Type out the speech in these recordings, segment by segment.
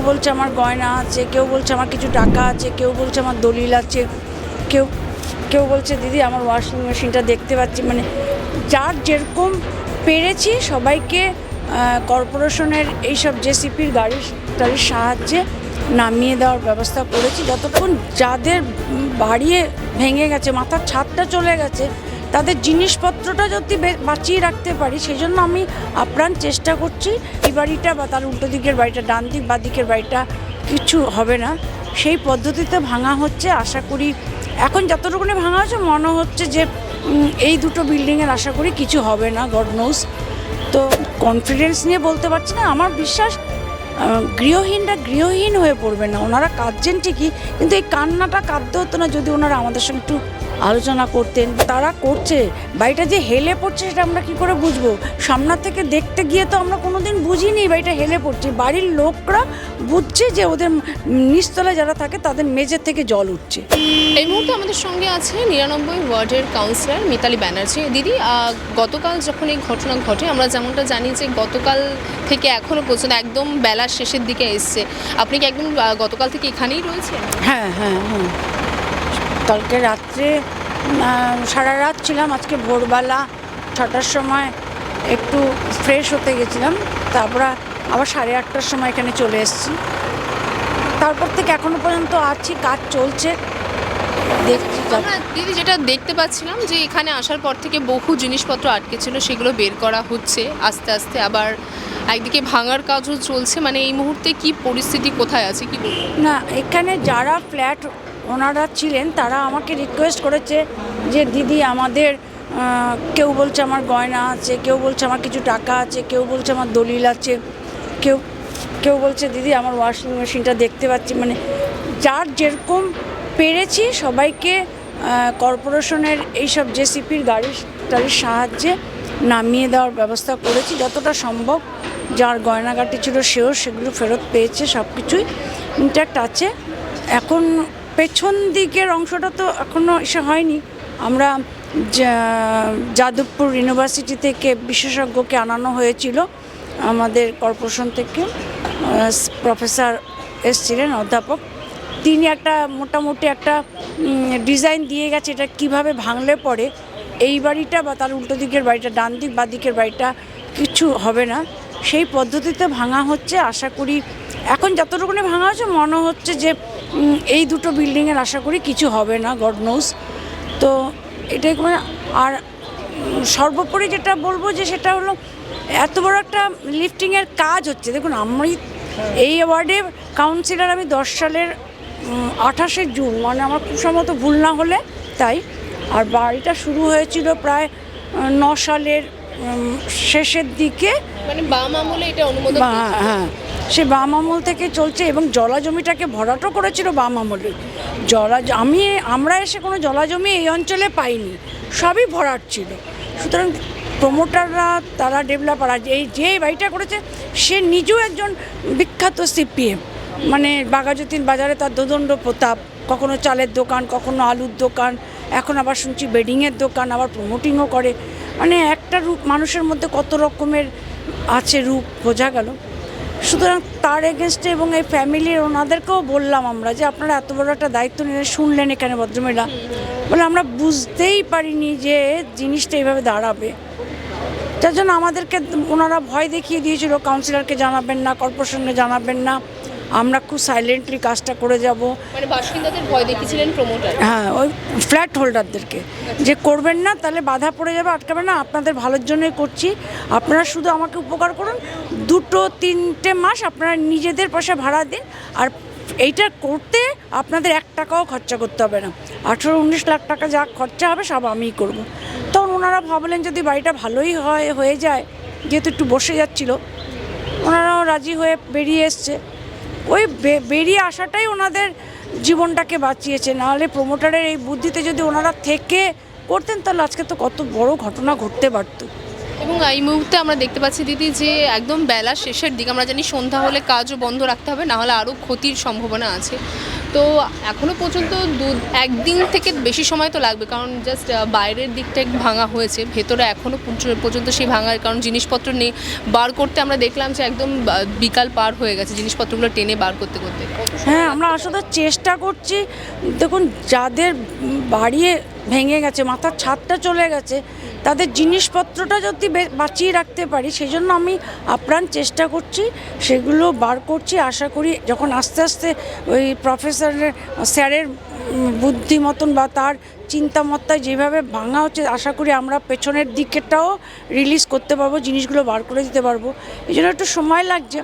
বলছে আমার গয়না আছে, কেউ বলছে আমার কিছু টাকা আছে, কেউ বলছে আমার দলিল আছে, কেউ কেউ বলছে দিদি আমার ওয়াশিং মেশিনটা দেখতে পাচ্ছি। মানে যার যেরকম পেরেছি সবাইকে কর্পোরেশনের এইসব জেসিপির গাড়ির সাহায্যে নামিয়ে দেওয়ার ব্যবস্থা করেছি। যতক্ষণ যাদের বাড়ি ভেঙে গেছে, মাথার ছাদটা চলে গেছে, তাদের জিনিসপত্রটা যদি বাঁচিয়ে রাখতে পারি সেই জন্য আমি আপ্রাণ চেষ্টা করছি। এই বাড়িটা বা তার উল্টো দিকের বাড়িটা, ডান দিক বা দিকের বাড়িটা কিছু হবে না সেই পদ্ধতিতে ভাঙা হচ্ছে। আশা করি এখন যতটুকুনি ভাঙা হচ্ছে মনে হচ্ছে যে এই দুটো বিল্ডিংয়ের আশা করি কিছু হবে না, গড নোজ। তো কনফিডেন্স নিয়ে বলতে পারছি না। আমার বিশ্বাস গৃহহীনরা গৃহহীন হয়ে পড়বে না। ওনারা কাঁদছেন ঠিকই, কিন্তু এই কান্নাটা কাঁদতে হতো না যদি ওনারা আমাদের সঙ্গে একটু আলোচনা করতেন। তারা করছে, বাড়িটা যে হেলে পড়ছে সেটা আমরা কি করে বুঝবো? সামনা থেকে দেখতে গিয়ে তো আমরা কোনোদিন বুঝিনি বাড়িটা হেলে পড়ছে। বাড়ির লোকরা বুঝছে যে ওদের নিচতলায় যারা থাকে তাদের মেঝে থেকে জল উঠছে। এই মুহূর্তে আমাদের সঙ্গে আছে 99 ওয়ার্ডের কাউন্সিলর মিতালি ব্যানার্জি। দিদি, গতকাল যখন এই ঘটনা ঘটে, আমরা যেমনটা জানি যে গতকাল থেকে এখনও পর্যন্ত একদম বেলার শেষের দিকে এসছে, আপনি কি একদম গতকাল থেকে এখানেই রয়েছেন? হ্যাঁ হ্যাঁ হ্যাঁ, কালকে রাত্রে সারা রাত ছিলাম। আজকে ভোরবেলা 6টার সময় একটু ফ্রেশ হতে গেছিলাম, তারপর আবার 8:30টার সময় এখানে চলে এসেছি। তারপর থেকে এখনো পর্যন্ত আছি, কাজ চলছে, দেখছি। দিদি, যেটা দেখতে পাচ্ছিলাম যে এখানে আসার পর থেকে বহু জিনিসপত্র আটকে ছিল, সেগুলো বের করা হচ্ছে আস্তে আস্তে, আবার একদিকে ভাঙার কাজও চলছে। মানে এই মুহূর্তে কি পরিস্থিতি, কোথায় আছে কি বলবো না, এখানে যারা ফ্ল্যাট ওনারা ছিলেন তারা আমাকে রিকোয়েস্ট করেছে যে দিদি আমাদের কেউ বলছে আমার গয়না আছে, কেউ বলছে আমার কিছু টাকা আছে, কেউ বলছে আমার দলিল আছে, কেউ কেউ বলছে দিদি আমার ওয়াশিং মেশিনটা দেখতে পাচ্ছি। মানে যার যেরকম পেরেছি সবাইকে কর্পোরেশনের এইসব জেসিপির গাড়ির সাহায্যে নামিয়ে দেওয়ার ব্যবস্থা করেছি যতটা সম্ভব। যার গয়নাগাটি ছিল সেগুলো ফেরত পেয়েছে, সব কিছুই ইনট্যাক্ট আছে। এখন পেছন দিকের অংশটা তো এখনও এসে হয়নি। আমরা যাদবপুর ইউনিভার্সিটি থেকে বিশেষজ্ঞকে আনানো হয়েছিল আমাদের কর্পোরেশন থেকে, প্রফেসর এসেছিলেন অধ্যাপক। তিনি একটা মোটামুটি একটা ডিজাইন দিয়ে গেছে এটা কিভাবে ভাঙলে পরে এই বাড়িটা বা তার উল্টো দিকের বাড়িটা, ডান দিক বা দিকের বাড়িটা কিছু হবে না সেই পদ্ধতিতে ভাঙা হচ্ছে। আশা করি এখন যতটুকুনি ভাঙা হচ্ছে মনে হচ্ছে যে এই দুটো বিল্ডিংয়ের আশা করি কিছু হবে না, গড নোজ। তো এটাই। আর সর্বোপরি যেটা বলবো যে সেটা হলো এত বড় একটা লিফটিংয়ের কাজ হচ্ছে। দেখুন, আমি এই ওয়ার্ডে কাউন্সিলর আমি 10 সালের 28শে জুন, মানে আমার খুব সম্ভবত ভুল না হলে তাই। আর বাড়িটা শুরু হয়েছিল প্রায় 9 সালের শেষের দিকে, মানে বাম আমলে এটা অনুমোদন। হ্যাঁ, সে বাম আমল থেকে চলছে এবং জলা জমিটাকে ভরাটও করেছিল বাম আমলে। আমরা এসে কোনো জলা জমি এই অঞ্চলে পাইনি, সবই ভরাট ছিল। সুতরাং প্রমোটাররা, তারা ডেভেলপার, যে বাড়িটা করেছে সে নিজেও একজন বিখ্যাত সিপিএম। মানে বাঘাযতীন বাজারে তার দোদণ্ড প্রতাপ, কখনো চালের দোকান, কখনো আলুর দোকান, এখন আবার শুনছি বেডিংয়ের দোকান, আবার প্রমোটিংও করে। মানে একটা রূপ মানুষের মধ্যে কত রকমের আছে রূপ, বোঝা গেল। সুতরাং তার এগেনস্টে এবং এই ফ্যামিলির ওনাদেরকেও বললাম আমরা যে আপনারা এত বড় একটা দায়িত্ব নিয়ে শুনলেন এখানে ভদ্রমহিলা বলে, আমরা বুঝতেই পারিনি যে জিনিসটা এইভাবে দাঁড়াবে। যার জন্য আমাদেরকে ওনারা ভয় দেখিয়ে দিয়েছিল, কাউন্সিলরকে জানাবেন না, কর্পোরেশনকে জানাবেন না, আমরা খুব সাইলেন্টলি কাজটা করে যাব। মানে বাসিন্দাদের ভয় দেখিয়েছিলেন প্রমোটার? হ্যাঁ, ওই ফ্ল্যাট হোল্ডারদেরকে যে করবেন না, তাহলে বাধা পড়ে যাবে, আটকাবে না, আপনাদের ভালোর জন্যই করছি, আপনারা শুধু আমাকে উপকার করুন, 2-3 মাস আপনারা নিজেদের পয়সা ভাড়া দিন, আর এইটা করতে আপনাদের 1 টাকাও খরচা করতে হবে না, 18-19 লাখ টাকা যা খরচা হবে সব আমিই করব। তখন ওনারা ভাবলেন যদি বাড়িটা ভালোই হয়ে যায়, যেহেতু একটু বসে যাচ্ছিল, ওনারাও রাজি হয়ে বেরিয়ে এসছে। ওই বেরিয়ে আসাটাই ওনাদের জীবনটাকে বাঁচিয়েছে। নাহলে প্রমোটারের এই বুদ্ধিতে যদি ওনারা থেকে করতেন তাহলে আজকে তো কত বড় ঘটনা ঘটতে পারত। এবং এই মুহূর্তে আমরা দেখতে পাচ্ছি দিদি যে একদম বেলা শেষের দিকে, আমরা জানি সন্ধ্যা হলে কাজও বন্ধ রাখতে হবে, না হলে আরও ক্ষতির সম্ভাবনা আছে। তো এখনও পর্যন্ত একদিন থেকে বেশি সময় তো লাগবে, কারণ জাস্ট বাইরের দিকটা একটু ভাঙা হয়েছে, ভেতরে এখনও পর্যন্ত সেই ভাঙার কারণ জিনিসপত্র নেই বার করতে। আমরা দেখলাম যে একদম বিকাল পার হয়ে গেছে জিনিসপত্রগুলো টেনে বার করতে করতে। হ্যাঁ, আমরা আসলে চেষ্টা করছি। দেখুন, যাদের বাড়ি ভেঙে গেছে, মাথার ছাদটা চলে গেছে, তাদের জিনিসপত্রটা যদি বাঁচিয়ে রাখতে পারি, সেই জন্য আমি আপ্রাণ চেষ্টা করছি, সেগুলো বার করছি। আশা করি যখন আস্তে আস্তে ওই স্যারের বুদ্ধি মতন বা তার চিন্তামত্তায় যেভাবে ভাঙা হচ্ছে, আশা করি আমরা পেছনের দিকেরটাও রিলিজ করতে পারবো, জিনিসগুলো বার করে দিতে পারবো। এই জন্য একটু সময় লাগছে,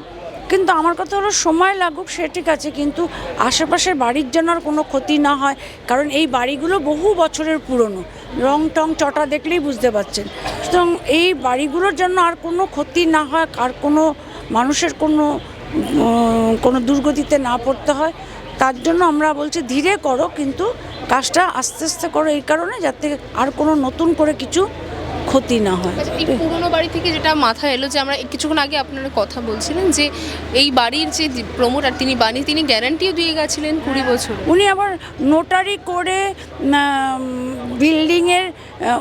কিন্তু আমার কথা হলো সময় লাগুক সে ঠিক আছে, কিন্তু আশেপাশের বাড়ির যেন আর কোনো ক্ষতি না হয়, কারণ এই বাড়িগুলো বহু বছরের পুরনো, রং টং চটা দেখলেই বুঝতে পারছেন। সুতরাং এই বাড়িগুলোর জন্য আর কোনো ক্ষতি না হয়, আর কোনো মানুষের কোনো দুর্গতিতে না পড়তে হয়, তার জন্য আমরা বলছি ধীরে করো, কিন্তু কাজটা আস্তে আস্তে করো, এই কারণে যাতে আর কোনো নতুন করে কিছু ক্ষতি না হয়। এই পুরনো বাড়ি থেকে যেটা মাথায় এলো, যে আমরা কিছুক্ষণ আগে আপনারা কথা বলছিলেন যে এই বাড়ির যে প্রমোটার তিনি গ্যারান্টিও দিয়ে গেছিলেন 20 বছর। উনি আবার নোটারি করে বিল্ডিংয়ের,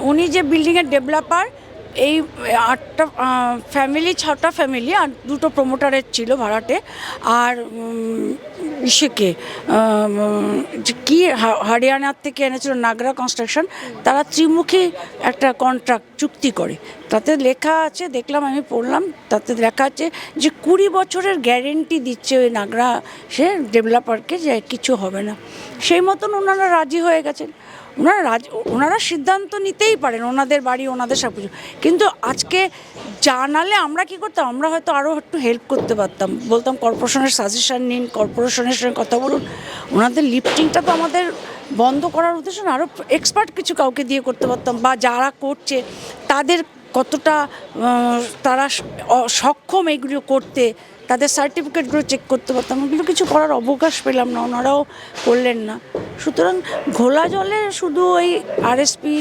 উনি যে বিল্ডিংয়ের ডেভেলপার, এই 8টা ফ্যামিলি, 6টা ফ্যামিলি আর 2টো প্রমোটারের ছিল ভাড়াটে, আর ইসেকে কি হরিয়ানার থেকে এনেছিল নাগরা কনস্ট্রাকশন, তারা ত্রিমুখী একটা কন্ট্রাক্ট চুক্তি করে। তাতে লেখা আছে, দেখলাম, আমি পড়লাম, তাতে লেখা আছে যে 20 বছরের গ্যারেন্টি দিচ্ছে ওই নাগরা সে ডেভেলপারকে, যে কিছু হবে না। সেই মতন ওনারা রাজি হয়ে গেছেন। ওনারা সিদ্ধান্ত নিতেই পারেন, ওনাদের বাড়ি, ওনাদের সব কিছু। কিন্তু আজকে জানালে আমরা কি করতাম, আমরা হয়তো আরও একটু হেল্প করতে পারতাম, বলতাম কর্পোরেশনের সাজেশন নিন, কর্পোরেশনের সঙ্গে কথা বলুন। ওনাদের লিফটিংটা তো আমাদের বন্ধ করার উদ্দেশ্য না, আরও এক্সপার্ট কিছু কাউকে দিয়ে করতে পারতাম, বা যারা করছে তাদের কতটা তারা সক্ষম এইগুলো করতে, তাদের সার্টিফিকেটগুলো চেক করতে পারতাম। ওগুলো কিছু করার অবকাশ পেলাম না, ওনারাও করলেন না। সুতরাং ঘোলা জলে শুধু ওই আরএসপি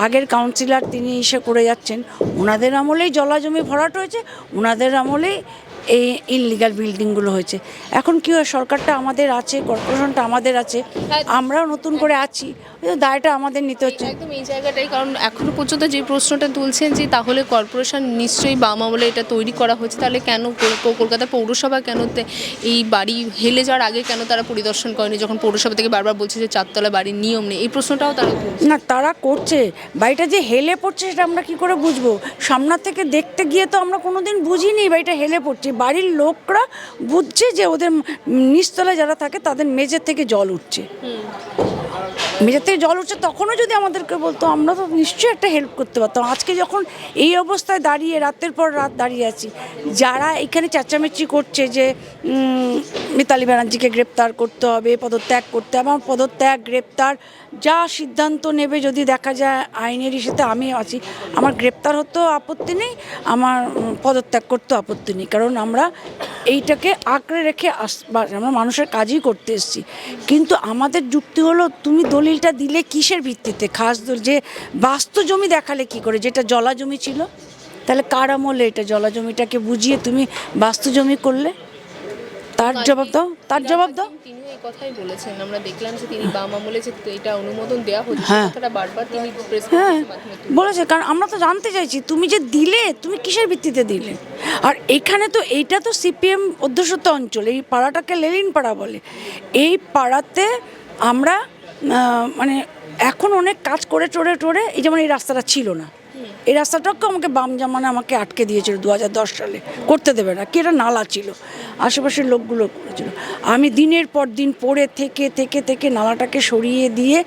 আগের কাউন্সিলর তিনি এসে করে যাচ্ছেন, ওনাদের আমলেই জলাজমি ভরাট হয়েছে, ওনাদের আমলেই এই ইললিগাল বিল্ডিংগুলো হয়েছে। এখন কী হয়, সরকারটা আমাদের আছে, কর্পোরেশনটা আমাদের আছে, আমরাও নতুন করে আছি, দায়টা আমাদের নিতে হচ্ছে। একদম এই জায়গাটাই, কারণ এখনো পর্যন্ত যে প্রশ্নটা তুলছেন যে তাহলে কর্পোরেশন নিশ্চয়ই বাম আমলে এটা তৈরি করা হয়েছে, তাহলে কেন কলকাতা পৌরসভা কেন এই বাড়ি হেলে যাওয়ার আগে কেন তারা পরিদর্শন করেনি, যখন পৌরসভা থেকে বারবার বলছে যে 4তলা বাড়ির নিয়ম নেই, এই প্রশ্নটাও তারা না, তারা করছে। বাড়িটা যে হেলে পড়ছে সেটা আমরা কি করে বুঝবো? সামনা থেকে দেখতে গিয়ে তো আমরা কোনোদিন বুঝিনি বাড়িটা হেলে পড়ছে। বাড়ির লোকরা বুঝছে যে ওদের নিচতলায় যারা থাকে তাদের মেঝে থেকে জল উঠছে, মেঝে থেকে জল উঠছে, তখনও যদি আমাদেরকে বলতো আমরা তো নিশ্চয়ই একটা হেল্প করতে পারতাম। আজকে যখন এই অবস্থায় দাঁড়িয়ে রাতের পর রাত দাঁড়িয়ে আছি, যারা এখানে চেঁচামেচি করছে যে মিতালি ব্যানার্জিকে গ্রেপ্তার করতে হবে, পদত্যাগ করতে হবে, আমার পদত্যাগ, গ্রেপ্তার যা সিদ্ধান্ত নেবে, যদি দেখা যায় আইনের ইস্যুতে আমি আছি, আমার গ্রেপ্তার হতেও আপত্তি নেই, আমার পদত্যাগ করতেও আপত্তি নেই, কারণ আমরা এইটাকে আঁকড়ে রেখে আমরা মানুষের কাজই করতে এসেছি। কিন্তু আমাদের যুক্তি হলো, তুমি দলিলটা দিলে কিসের ভিত্তিতে? যে বাস্তু জমি দেখালে কি করে, যেটা জলা জমি ছিল, তাহলে কার আমলে এটা জলা জমিটাকে বুঝিয়ে তুমি বাস্তু জমি করলে? তার জবাব দাও, তার জবাব দাও। তিনি এই কথাই বলেছেন, আমরা দেখলাম যে তিনি বাম আমলে যে এটা অনুমোদন দেওয়া হচ্ছে, কথাটা বারবার তিনি প্রেস কনফারেন্সের মাধ্যমে বলেছে। কারণ আমরা তো জানতে চাইছি, তুমি যে দিলে, তুমি কিসের ভিত্তিতে দিলে? আর এখানে তো এইটা তো সিপিএম অধ্যুষিত অঞ্চল, এই পাড়াটাকে লেলিন পাড়া বলে। এই পাড়াতে আমরা মানে এখন অনেক কাজ করে টোরে, এই যেমন এই রাস্তাটা ছিল না, এই রাস্তাটাকে আমাকে বাম জামানে আমাকে আটকে দিয়েছিল 2010 সালে, করতে দেবে না, কি এটা নালা ছিল, আশেপাশের লোকগুলো করেছিল। আমি দিনের পর দিন পড়ে থেকে নালাটাকে সরিয়ে দিয়ে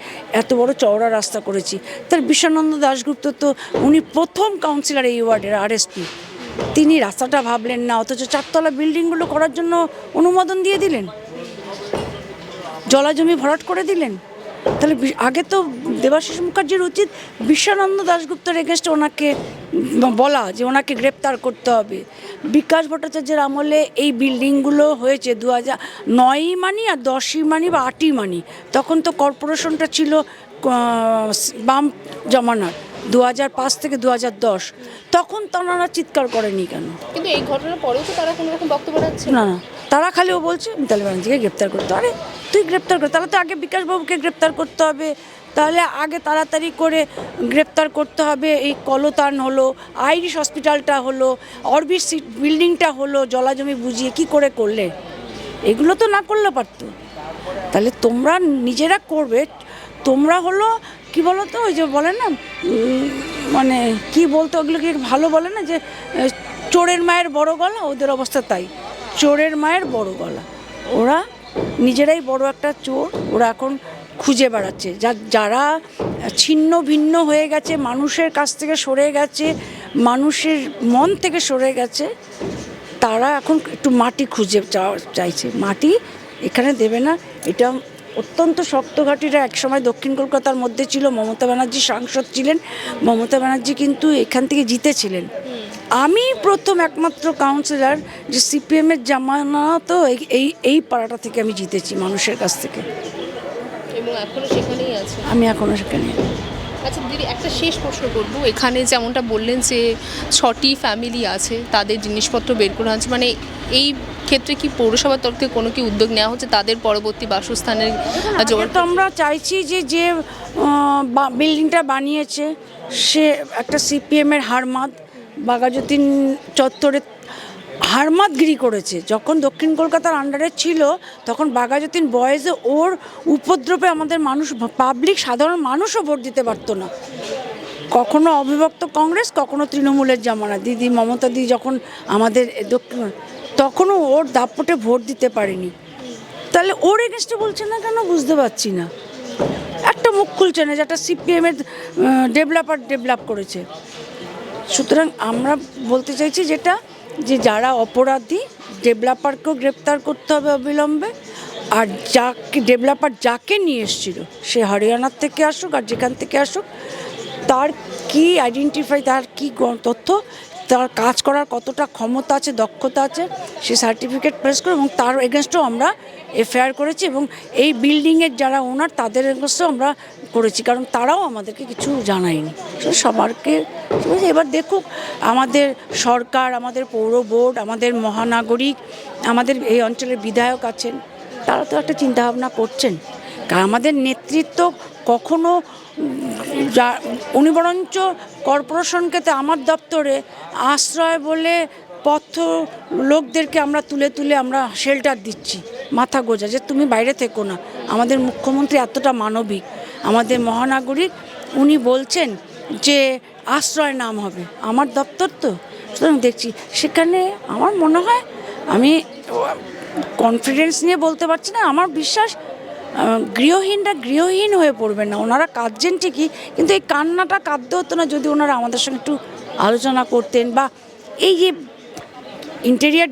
এত বড় চওড়া রাস্তা করেছি। তার বিশ্বানন্দ দাশগুপ্ত তো উনি প্রথম কাউন্সিলর এই ওয়ার্ডের, আরএসপি, তিনি রাস্তাটা ভাবলেন না, অথচ 4তলা বিল্ডিংগুলো করার জন্য অনুমোদন দিয়ে দিলেন, জলাজমি ভরাট করে দিলেন। তাহলে আগে তো দেবাশিস মুখার্জির উচিত বিশ্বানন্দ দাশগুপ্তের এগেনস্টে ওনাকে বলা যে ওনাকে গ্রেপ্তার করতে হবে। বিকাশ ভট্টাচার্যের আমলে এই বিল্ডিংগুলো হয়েছে 2009 মানি আর 10 মানি বা 8 মানি, তখন তো কর্পোরেশনটা ছিল বাম জমানার, 2005 থেকে 2010, তখন তারা চিৎকার করেনি কেন? কিন্তু এই ঘটনার পরেও তো তারা কোনো রকম বক্তব্য রাখছে না না, তারা খালি ও বলছে মিতালি ব্যানার্জিকে গ্রেপ্তার করতে। আরে তুই গ্রেপ্তার কর, তাহলে তো আগে বিকাশবাবুকে গ্রেপ্তার করতে হবে, তাহলে আগে তাড়াতাড়ি করে গ্রেপ্তার করতে হবে। এই কলতান হলো, আইরিশ হসপিটালটা হলো, অরবিট বিল্ডিংটা হলো, জলাজমি বুঝিয়ে কি করে করলে? এগুলো তো না করলে পারতো। তাহলে তোমরা নিজেরা করবে, তোমরা হলো কি বলো তো, ওই যে বলে না মানে কি বলতো, ওগুলোকে ভালো বলে না যে চোরের মায়ের বড় গলা, ওদের অবস্থা তাই, চোরের মায়ের বড় গলা। ওরা নিজেরাই বড় একটা চোর, ওরা এখন খুঁজে বেড়াচ্ছে। যারা ছিন্ন ভিন্ন হয়ে গেছে, মানুষের কাছ থেকে সরে গেছে, মানুষের মন থেকে সরে গেছে, তারা এখন একটু মাটি খুঁজে চাইছে। মাটি এখানে দেবে না। এটা অত্যন্ত শক্ত ঘাঁটিরা একসময় দক্ষিণ কলকাতার মধ্যে ছিল, মমতা ব্যানার্জি সাংসদ ছিলেন, মমতা ব্যানার্জি কিন্তু এখান থেকে জিতেছিলেন। আমি প্রথম একমাত্র কাউন্সিলর যে সিপিএমের জামানা তো এই পাড়াটা থেকে আমি জিতেছি মানুষের কাছ থেকে, এবং এখনো সেখানেই আছে। আমি এখনও সেখানে। আচ্ছা দিদি, একটা শেষ প্রশ্ন করবো। এখানে যেমনটা বললেন যে 6টি ফ্যামিলি আছে, তাদের জিনিসপত্র বের করা হচ্ছে, মানে এই ক্ষেত্রে কি পৌরসভার তরফ থেকে কোনো কি উদ্যোগ নেওয়া হচ্ছে তাদের পরবর্তী বাসস্থানের জোর? তো আমরা চাইছি যে বিল্ডিংটা বানিয়েছে সে একটা সিপিএমের হারমাদ, বাঘাযতীন চত্বরে হারমাদগিরি করেছে। যখন দক্ষিণ কলকাতার আন্ডারে ছিল তখন বাঘাযতীন বয়েজে ওর উপদ্রবে আমাদের মানুষ, পাবলিক সাধারণ মানুষও ভোট দিতে পারতো না। কখনো অবিভক্ত কংগ্রেস, কখনো তৃণমূলের জামানা, দিদি মমতা দি যখন আমাদের দক্ষিণ, তখনও ওর দাপটে ভোট দিতে পারেনি। তাহলে ওর এগেনস্টে বলছে না কেন বুঝতে পারছি না। একটা মুখ খুলছে না, যেটা সিপিএমের ডেভেলপ করেছে। সুতরাং আমরা বলতে চাইছি যেটা, যে যারা অপরাধী, ডেভেলপারকেও গ্রেপ্তার করতে হবে অবিলম্বে। আর ডেভেলপার যাকে নিয়ে এসেছিল, সে হরিয়ানার থেকে আসুক আর যেখান থেকে আসুক, তার কি আইডেন্টিফাই, তার কি তথ্য, তার কাজ করার কতটা ক্ষমতা আছে, দক্ষতা আছে, সে সার্টিফিকেট প্রেস করে, এবং তার এগেনস্টও আমরা এফআইআর করেছি। এবং এই বিল্ডিংয়ের যারা ওনার তাদের এগেনস্টও আমরা করেছি, কারণ তারাও আমাদেরকে কিছু জানায়নি। সবারকে এবার দেখুক আমাদের সরকার, আমাদের পৌর বোর্ড, আমাদের মহানাগরিক, আমাদের এই অঞ্চলের বিধায়ক আছেন, তারা তো একটা চিন্তাভাবনা করছেন। কারণ আমাদের নেতৃত্ব কখনো উনি বরঞ্চ কর্পোরেশনকে তো আমার দপ্তরে আশ্রয় বলে পথ লোকদেরকে আমরা তুলে আমরা শেল্টার দিচ্ছি, মাথা গোজা যে তুমি বাইরে থেকো না। আমাদের মুখ্যমন্ত্রী এতটা মানবিক, আমাদের মহানাগরিক, উনি বলছেন যে আশ্রয় নাম হবে আমার দপ্তর। তো সুতরাং দেখছি সেখানে আমার মনে হয়, আমি কনফিডেন্স নিয়ে বলতে পারছি না, আমার বিশ্বাস গৃহহীনরা গৃহহীন হয়ে পড়বে না। ওনারা কাঁদছেন ঠিকই, কিন্তু এই কান্নাটা কাঁদতে হতো না যদি ওনারা আমাদের সঙ্গে একটু আলোচনা করতেন, বা এই যে ইন্টেরিয়ার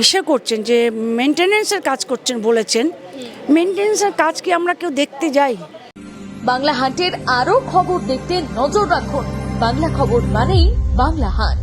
ইসে করছেন, যে মেনটেনেন্সের কাজ করছেন বলেছেন, মেনটেনেন্সের কাজ কি আমরা কেউ দেখতে যাই? বাংলা হাটের আরো খবর দেখতে নজর রাখুন। বাংলা খবর মানেই বাংলা হাট।